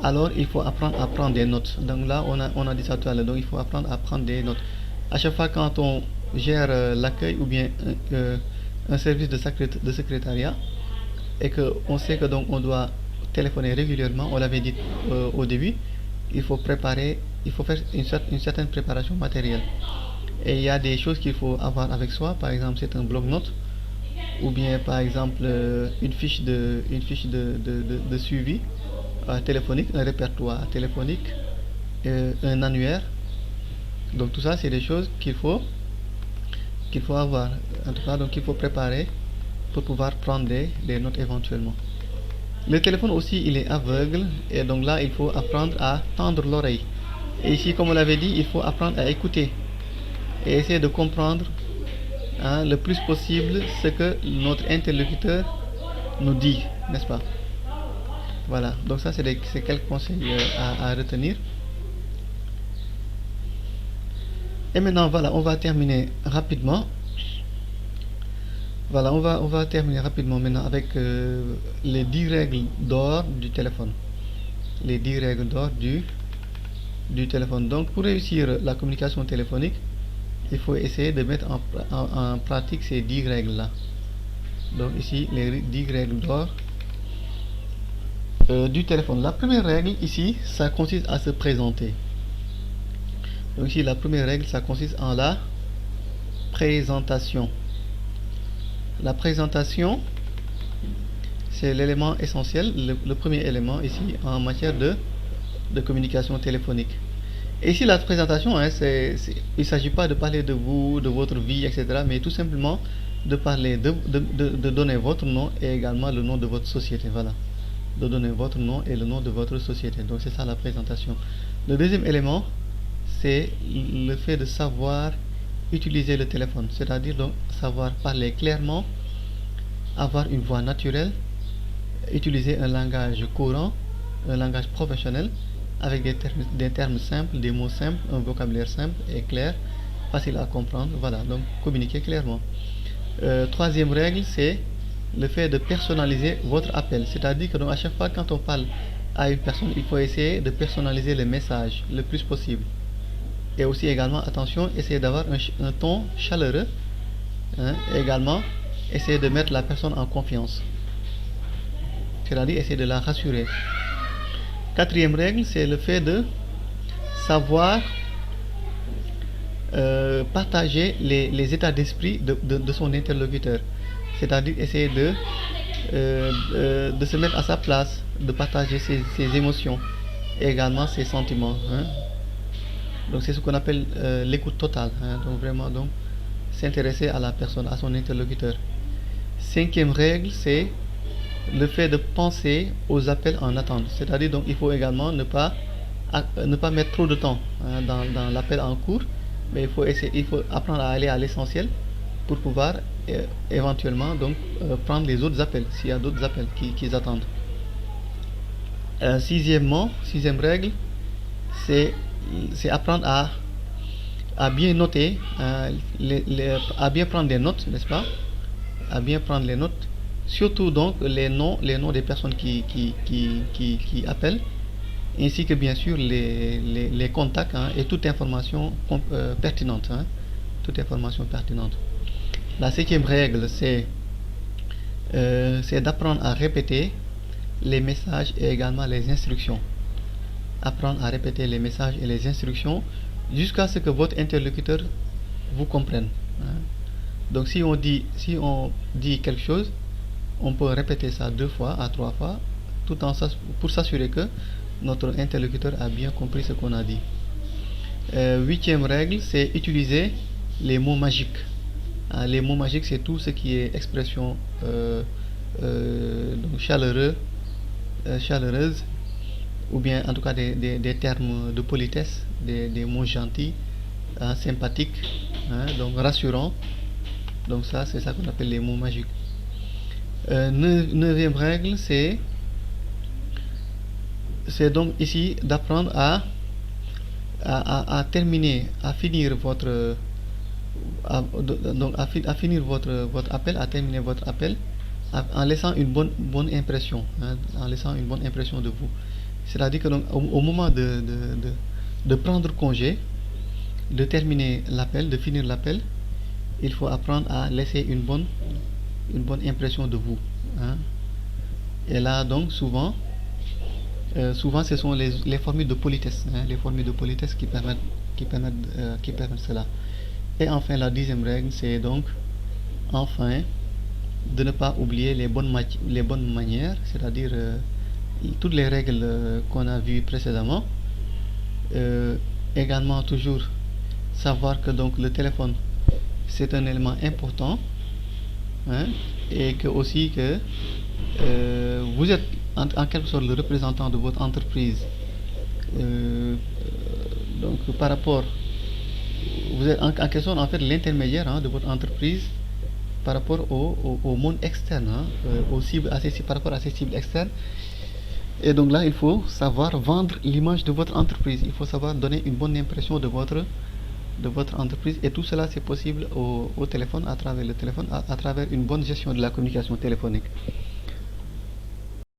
alors il faut apprendre à prendre des notes. Donc là on a dit ça tout à l'heure, donc il faut apprendre à prendre des notes. À chaque fois quand on gère l'accueil ou bien un service de secrétariat, et qu'on sait que donc on doit téléphoner régulièrement, on l'avait dit au début, il faut faire une certaine préparation matérielle. Et il y a des choses qu'il faut avoir avec soi, par exemple c'est un bloc-notes, ou bien par exemple une fiche de suivi téléphonique, un répertoire téléphonique, un annuaire. Donc tout ça, c'est des choses qu'il faut avoir. En tout cas, donc il faut préparer pour pouvoir prendre des notes éventuellement. Le téléphone aussi, il est aveugle et donc là, il faut apprendre à tendre l'oreille. Et ici, comme on l'avait dit, il faut apprendre à écouter et essayer de comprendre le plus possible ce que notre interlocuteur nous dit, n'est-ce pas? Voilà, donc ça c'est quelques conseils à retenir. Et maintenant, voilà, on va terminer rapidement. Voilà, on va terminer rapidement maintenant avec les 10 règles d'or du téléphone. Les 10 règles d'or du téléphone. Donc, pour réussir la communication téléphonique, il faut essayer de mettre en pratique ces 10 règles-là. Donc, ici, les 10 règles d'or du téléphone. La première règle, ici, ça consiste à se présenter. Donc, ici, la première règle, ça consiste en la présentation. La présentation, c'est l'élément essentiel, le premier élément ici en matière de communication téléphonique. Et ici, la présentation, il ne s'agit pas de parler de vous, de votre vie, etc., mais tout simplement de parler, de donner votre nom et également le nom de votre société. Voilà. De donner votre nom et le nom de votre société. Donc, c'est ça la présentation. Le deuxième élément, c'est le fait de savoir utiliser le téléphone, c'est-à-dire donc savoir parler clairement, avoir une voix naturelle, utiliser un langage courant, un langage professionnel, avec des termes simples, des mots simples, un vocabulaire simple et clair, facile à comprendre. Voilà, donc communiquer clairement. Troisième règle, c'est le fait de personnaliser votre appel, c'est-à-dire que donc, à chaque fois quand on parle à une personne, il faut essayer de personnaliser le message le plus possible. Et aussi également, attention, essayer d'avoir un ton chaleureux. Et également, essayer de mettre la personne en confiance. C'est-à-dire essayer de la rassurer. Quatrième règle, c'est le fait de savoir partager les états d'esprit de son interlocuteur. C'est-à-dire essayer de se mettre à sa place, de partager ses émotions et également ses sentiments. Donc c'est ce qu'on appelle l'écoute totale. Donc vraiment, donc s'intéresser à la personne, à son interlocuteur. Cinquième règle, c'est le fait de penser aux appels en attente. C'est-à-dire donc il faut également ne pas mettre trop de temps dans l'appel en cours, mais il faut apprendre à aller à l'essentiel pour pouvoir éventuellement donc prendre les autres appels s'il y a d'autres appels qui attendent. Sixième règle, c'est apprendre à bien noter, à bien prendre des notes, n'est-ce pas? À bien prendre les notes, surtout donc les noms des personnes qui appellent, ainsi que bien sûr les contacts et toute information pertinente. Toute information pertinente. La septième règle, c'est d'apprendre à répéter les messages et également les instructions. Apprendre à répéter les messages et les instructions jusqu'à ce que votre interlocuteur vous comprenne. Donc si on dit quelque chose, on peut répéter ça 2 fois à 3 fois pour s'assurer que notre interlocuteur a bien compris ce qu'on a dit. Huitième règle, c'est utiliser les mots magiques. Les mots magiques, c'est tout ce qui est expression donc chaleureuse, ou bien en tout cas des termes de politesse, des mots gentils, sympathiques, donc rassurants. Donc ça, c'est ça qu'on appelle les mots magiques. Neuvième règle, c'est donc ici d'apprendre à finir votre appel en laissant une bonne impression, en laissant une bonne impression de vous. C'est-à-dire que donc, au moment de prendre congé, de terminer l'appel, de finir l'appel, il faut apprendre à laisser une bonne impression de vous. Et là donc souvent ce sont les formules de politesse, les formules de politesse qui permettent cela. Et enfin la 10e règle, c'est donc enfin de ne pas oublier les bonnes manières, c'est-à-dire toutes les règles qu'on a vues précédemment. Également, toujours savoir que donc le téléphone c'est un élément important, hein, et que aussi que vous êtes en quelque sorte le représentant de votre entreprise. Donc par rapport, vous êtes en quelque sorte en fait l'intermédiaire, hein, de votre entreprise par rapport au monde externe, hein, aux cibles, par rapport à ces cibles externes. Et donc là, il faut savoir vendre l'image de votre entreprise. Il faut savoir donner une bonne impression de votre entreprise. Et tout cela, c'est possible au téléphone, à travers le téléphone, à travers une bonne gestion de la communication téléphonique.